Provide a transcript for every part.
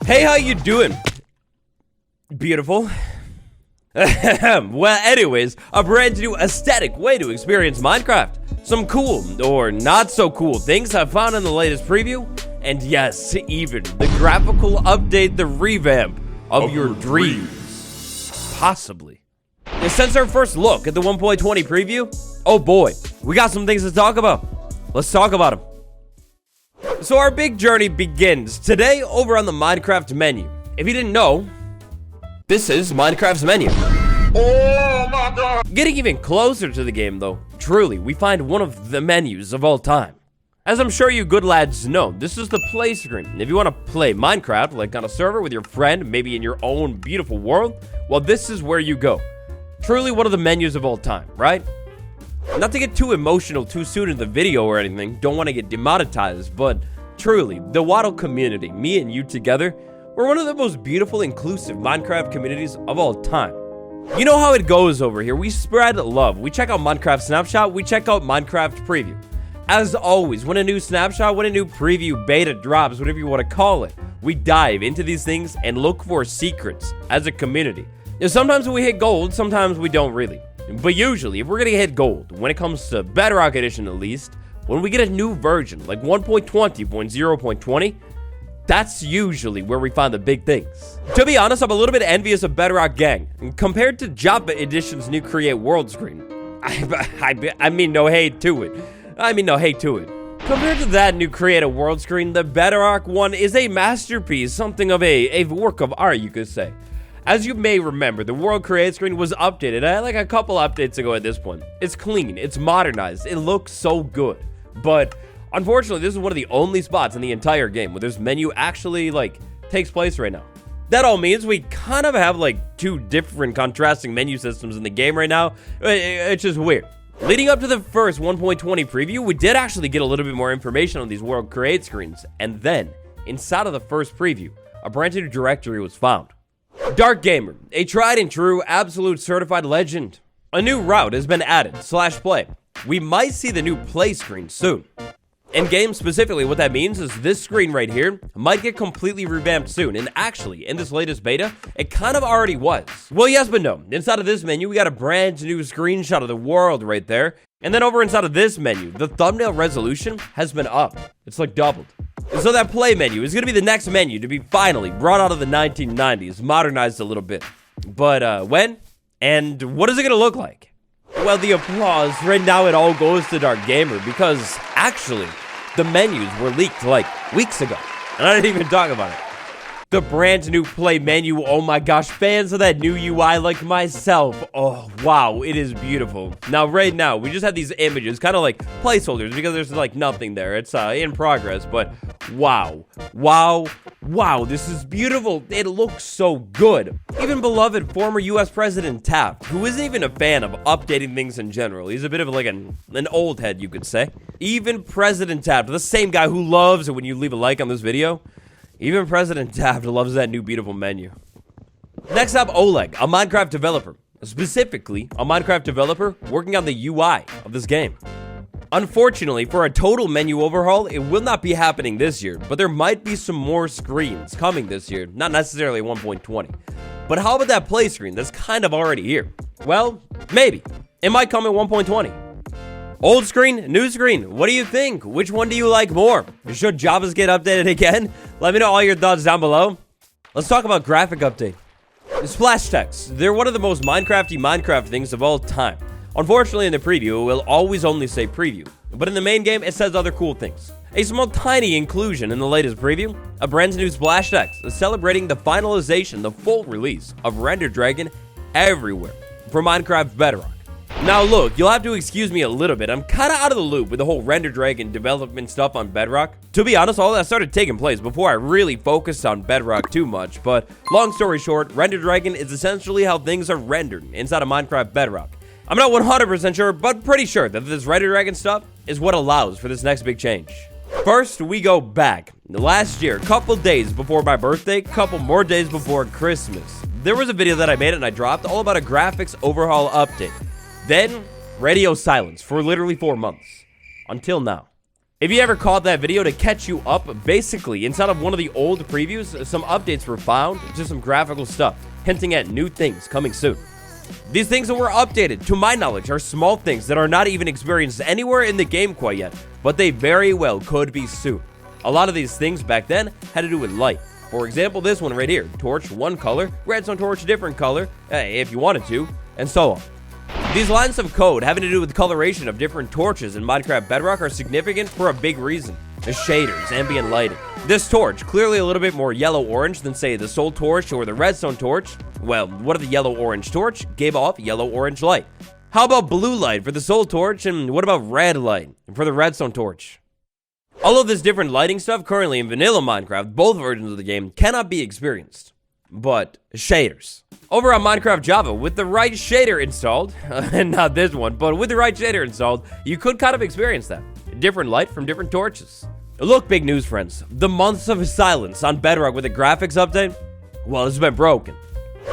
Hey, how you doing? Beautiful. Well, anyways, a brand new aesthetic way to experience Minecraft. Some cool, or not so cool things I found in the latest preview. And yes, even the graphical update, the revamp of your dreams. Possibly. Since our first look at the 1.20 preview, oh boy, we got some things to talk about. Let's talk about them. So our big journey begins today over on the Minecraft menu. If you didn't know, this is Minecraft's menu. Oh my god! Getting even closer to the game though, truly, we find one of the menus of all time. As I'm sure you good lads know, this is the play screen. If you want to play Minecraft, like on a server with your friend, maybe in your own beautiful world, well, this is where you go. Truly one of the menus of all time, right? Not to get too emotional too soon in the video or anything, don't want to get demonetized, but truly, the Waddle community, me and you together, we're one of the most beautiful, inclusive Minecraft communities of all time. You know how it goes over here. We spread love. We check out Minecraft Snapshot. We check out Minecraft Preview. As always, when a new snapshot, when a new preview, beta drops, whatever you want to call it, we dive into these things and look for secrets as a community. Now, sometimes we hit gold, sometimes we don't really. But usually, if we're going to hit gold, when it comes to Bedrock Edition at least, when we get a new version, like 1.20.0.20, that's usually where we find the big things. To be honest, I'm a little bit envious of Bedrock Gang. Compared to Java Edition's new Create World screen, I mean no hate to it. Compared to that new Create a World screen, the Bedrock one is a masterpiece, something of a work of art, you could say. As you may remember, the World Create screen was updated like a couple updates ago at this point. It's clean, it's modernized, it looks so good. But unfortunately, this is one of the only spots in the entire game where this menu actually, takes place right now. That all means we kind of have, two different contrasting menu systems in the game right now. It's just weird. Leading up to the first 1.20 preview, we did actually get a little bit more information on these World Create screens. And then, inside of the first preview, a brand new directory was found. Dark Gamer, a tried and true, absolute certified legend. A new route has been added, /play. We might see the new play screen soon. In game specifically, what that means is this screen right here might get completely revamped soon. And actually, in this latest beta, it kind of already was. Well, yes, but no. Inside of this menu, we got a brand new screenshot of the world right there. And then over inside of this menu, the thumbnail resolution has been up. It's doubled. So that play menu is going to be the next menu to be finally brought out of the 1990s, modernized a little bit. But when? And what is it going to look like? Well, the applause, right now it all goes to Dark Gamer because actually, the menus were leaked weeks ago. And I didn't even talk about it. The brand new play menu, oh my gosh, fans of that new UI like myself, oh wow, it is beautiful. Now, right now, we just have these images, kind of like placeholders because there's nothing there. It's in progress, but wow, this is beautiful. It looks so good. Even beloved former US President Taft, who isn't even a fan of updating things in general. He's a bit of an old head, you could say. Even President Taft, the same guy who loves it when you leave a like on this video, even President Taft loves that new beautiful menu. Next up, Oleg, a Minecraft developer. Specifically, a Minecraft developer working on the UI of this game. Unfortunately, for a total menu overhaul, it will not be happening this year, but there might be some more screens coming this year, not necessarily 1.20. But how about that play screen that's kind of already here? Well, maybe. It might come at 1.20. Old screen, new screen, what do you think? Which one do you like more? Should Javas get updated again? Let me know all your thoughts down below. Let's talk about graphic update. Splash text, they're one of the most Minecraft things of all time. Unfortunately, in the preview, it will always only say preview. But in the main game, it says other cool things. A small tiny inclusion in the latest preview, a brand new splash text celebrating the finalization, the full release of Render Dragon everywhere for Minecraft Bedrock. Now look, you'll have to excuse me a little bit. I'm kind of out of the loop with the whole Render Dragon development stuff on Bedrock. To be honest, all that started taking place before I really focused on Bedrock too much. But long story short, Render Dragon is essentially how things are rendered inside of Minecraft Bedrock. I'm not 100% sure, but pretty sure that this Render Dragon stuff is what allows for this next big change. First, we go back. Last year, couple days before my birthday, couple more days before Christmas, there was a video that I made and I dropped all about a graphics overhaul update. Then, radio silence for literally 4 months. Until now. If you ever caught that video, to catch you up, basically, inside of one of the old previews, some updates were found to some graphical stuff, hinting at new things coming soon. These things that were updated, to my knowledge, are small things that are not even experienced anywhere in the game quite yet, but they very well could be soon. A lot of these things back then had to do with light. For example, this one right here, torch one color, redstone torch different color, if you wanted to, and so on. These lines of code having to do with coloration of different torches in Minecraft Bedrock are significant for a big reason: the shaders, ambient lighting. This torch, clearly a little bit more yellow-orange than, say, the soul torch or the redstone torch. Well, what if the yellow-orange torch gave off yellow-orange light? How about blue light for the soul torch, and what about red light for the redstone torch? All of this different lighting stuff currently in vanilla Minecraft, both versions of the game, cannot be experienced. But shaders. Over on Minecraft Java, with the right shader installed, and not this one, but with the right shader installed, you could kind of experience that. Different light from different torches. Look, big news, friends. The months of silence on Bedrock with the graphics update, well, it's been broken.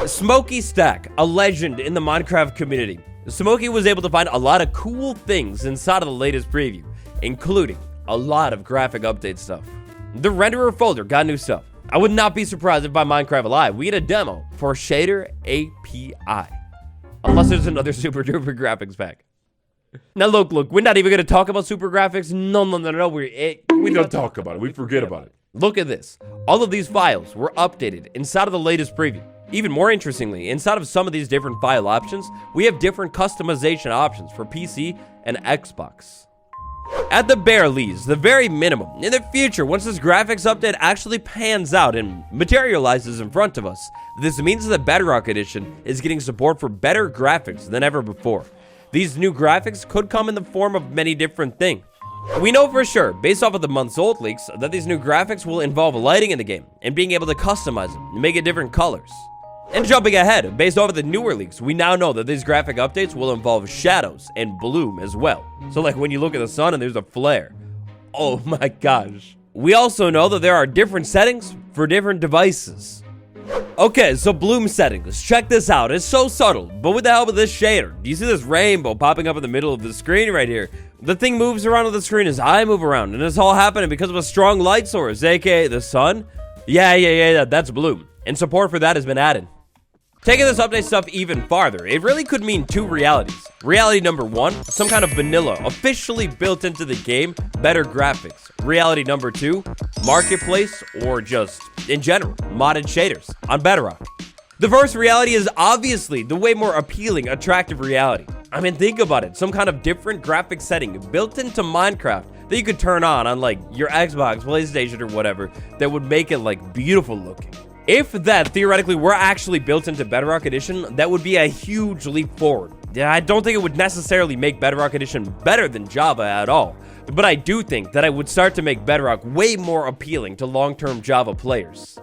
Smokey Stack, a legend in the Minecraft community. Smokey was able to find a lot of cool things inside of the latest preview, including a lot of graphic update stuff. The renderer folder got new stuff. I would not be surprised if by Minecraft Live we get a demo for Shader API. Unless there's another super duper graphics pack. Now look, we're not even going to talk about super graphics. No, we don't talk about it. We forget about it. Look at this. All of these files were updated inside of the latest preview. Even more interestingly, inside of some of these different file options, we have different customization options for PC and Xbox. At the bare least, the very minimum, in the future, once this graphics update actually pans out and materializes in front of us, this means that Bedrock Edition is getting support for better graphics than ever before. These new graphics could come in the form of many different things. We know for sure, based off of the month's old leaks, that these new graphics will involve lighting in the game and being able to customize them and make it different colors. And jumping ahead, based off of the newer leaks, we now know that these graphic updates will involve shadows and bloom as well. So like when you look at the sun and there's a flare. Oh my gosh. We also know that there are different settings for different devices. Okay, so bloom settings. Check this out. It's so subtle, but with the help of this shader, do you see this rainbow popping up in the middle of the screen right here? The thing moves around on the screen as I move around, and it's all happening because of a strong light source, aka the sun. Yeah, that's bloom. And support for that has been added. Taking this update stuff even farther, it really could mean two realities. Reality number one, some kind of vanilla, officially built into the game, better graphics. Reality number two, marketplace, or just, in general, modded shaders on Bedrock. The first reality is obviously the way more appealing, attractive reality. I mean, think about it, some kind of different graphic setting built into Minecraft that you could turn on like your Xbox, PlayStation, or whatever, that would make it like beautiful looking. If that theoretically were actually built into Bedrock Edition, that would be a huge leap forward. I don't think it would necessarily make Bedrock Edition better than Java at all, but I do think that it would start to make Bedrock way more appealing to long-term Java players.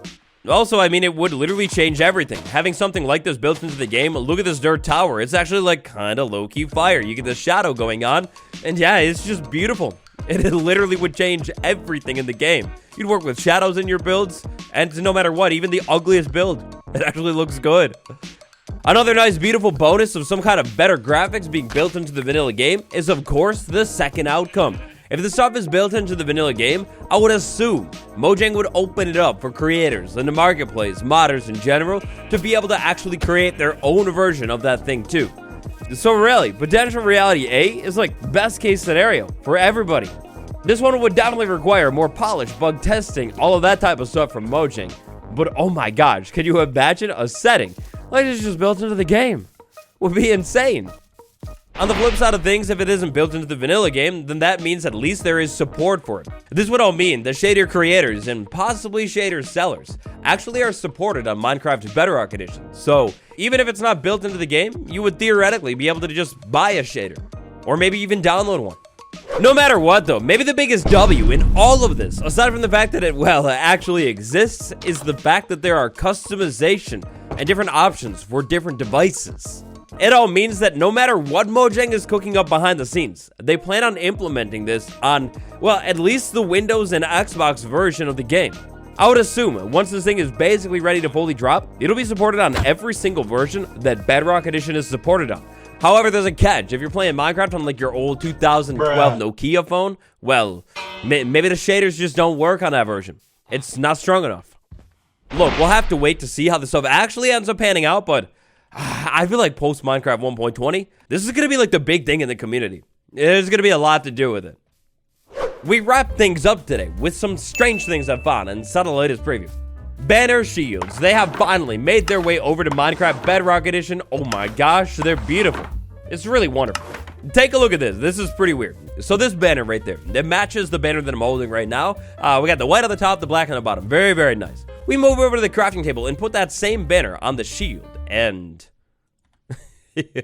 Also, I mean, it would literally change everything. Having something like this built into the game, look at this dirt tower. It's actually like kind of low-key fire. You get the shadow going on, and yeah, it's just beautiful. It literally would change everything in the game. You'd work with shadows in your builds, and no matter what, even the ugliest build, it actually looks good. Another nice, beautiful bonus of some kind of better graphics being built into the vanilla game is, of course, the second outcome. If the stuff is built into the vanilla game, I would assume Mojang would open it up for creators in the marketplace, modders in general, to be able to actually create their own version of that thing too. So really, potential reality A is like best case scenario for everybody. This one would definitely require more polish, bug testing, all of that type of stuff from Mojang. But oh my gosh, can you imagine a setting like this just built into the game? Would be insane. On the flip side of things, if it isn't built into the vanilla game, then that means at least there is support for it. This would all mean the shader creators and possibly shader sellers actually are supported on Minecraft Bedrock Edition. So even if it's not built into the game, you would theoretically be able to just buy a shader, or maybe even download one. No matter what though, maybe the biggest W in all of this, aside from the fact that it, well, actually exists, is the fact that there are customization and different options for different devices. It all means that no matter what Mojang is cooking up behind the scenes, they plan on implementing this on, well, at least the Windows and Xbox version of the game. I would assume once this thing is basically ready to fully drop, it'll be supported on every single version that Bedrock Edition is supported on. However, there's a catch. If you're playing Minecraft on like your old 2012 Nokia phone, well, Maybe the shaders just don't work on that version. It's not strong enough. Look, we'll have to wait to see how the stuff actually ends up panning out, but I feel like post Minecraft 1.20, this is going to be like the big thing in the community. There's going to be a lot to do with it. We wrap things up today with some strange things I found inside the latest preview. Banner shields. They have finally made their way over to Minecraft Bedrock Edition. Oh my gosh, they're beautiful. It's really wonderful. Take a look at this. This is pretty weird. So this banner right there, it matches the banner that I'm holding right now. We got the white on the top, the black on the bottom. Very, very nice. We move over to the crafting table and put that same banner on the shield. And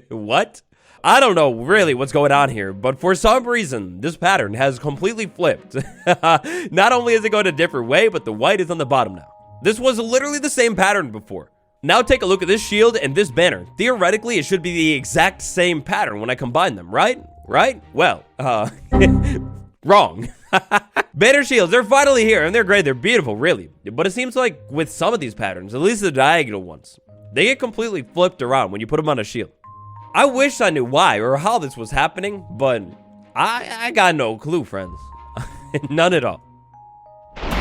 what? I don't know really what's going on here, but for some reason, this pattern has completely flipped. Not only is it going a different way, but the white is on the bottom now. This was literally the same pattern before. Now take a look at this shield and this banner. Theoretically, it should be the exact same pattern when I combine them, right? Right? Well, wrong. Banner shields, they're finally here, and they're great. They're beautiful, really. But it seems like with some of these patterns, at least the diagonal ones, they get completely flipped around when you put them on a shield. I wish I knew why or how this was happening, but I got no clue, friends. None at all.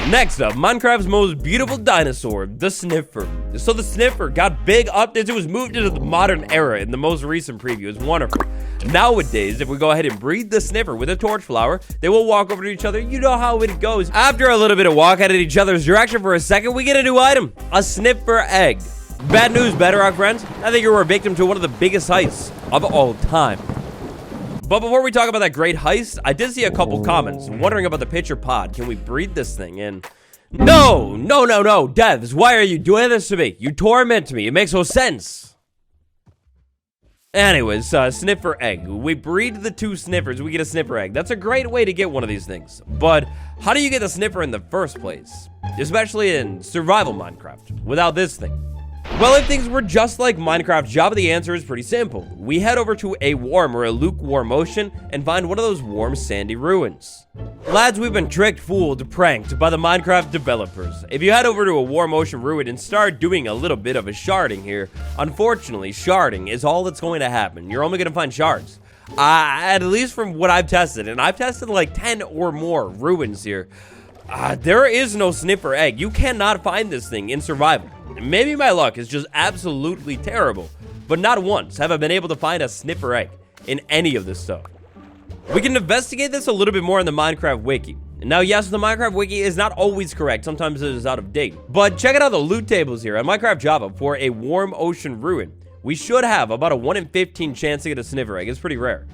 Next up, Minecraft's most beautiful dinosaur, the sniffer. So the sniffer got big updates. It was moved into the modern era in the most recent preview. It's wonderful. Nowadays, if we go ahead and breed the sniffer with a torch flower, they will walk over to each other. You know how it goes. After a little bit of walk out in each other's direction for a second, we get a new item, a sniffer egg. Bad news, Bedrock friends. I think you were a victim to one of the biggest heists of all time. But before we talk about that great heist, I did see a couple comments wondering about the pitcher pod. Can we breed this thing? And no, devs, why are you doing this to me? You torment me. It makes no sense. Anyways, sniffer egg. We breed the two sniffers. We get a sniffer egg. That's a great way to get one of these things. But how do you get the sniffer in the first place? Especially in survival Minecraft without this thing. Well, if things were just like Minecraft Java, the answer is pretty simple. We head over to a warm or a lukewarm ocean and find one of those warm sandy ruins. Lads, we've been tricked, fooled, pranked by the Minecraft developers. If you head over to a warm ocean ruin and start doing a little bit of a sharding here, unfortunately, sharding is all that's going to happen. You're only going to find shards. At least from what I've tested, and I've tested like 10 or more ruins here. There is no sniffer egg. You cannot find this thing in survival. Maybe my luck is just absolutely terrible, but not once have I been able to find a sniffer egg in any of this stuff. We can investigate this a little bit more in the Minecraft wiki. Now, yes, the Minecraft wiki is not always correct. Sometimes it is out of date. But check out the loot tables here on Minecraft Java for a warm ocean ruin. We should have about a 1 in 15 chance to get a sniffer egg. It's pretty rare.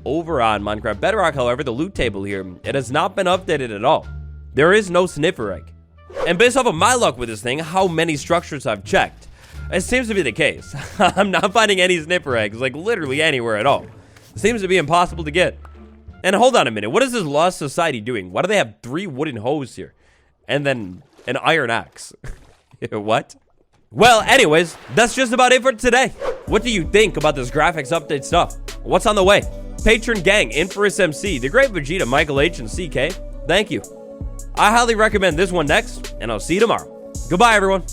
Over on Minecraft Bedrock, however, the loot table here, it has not been updated at all. There is no sniffer egg. And based off of my luck with this thing, how many structures I've checked, it seems to be the case. I'm not finding any sniffer eggs, like literally anywhere at all. It seems to be impossible to get. And hold on a minute, what is this Lost Society doing? Why do they have 3 wooden hoes here? And then an iron axe. What? Well, anyways, that's just about it for today. What do you think about this graphics update stuff? What's on the way? Patron Gang, Infamous MC, The Great Vegeta, Michael H, and CK, thank you. I highly recommend this one next, and I'll see you tomorrow. Goodbye, everyone.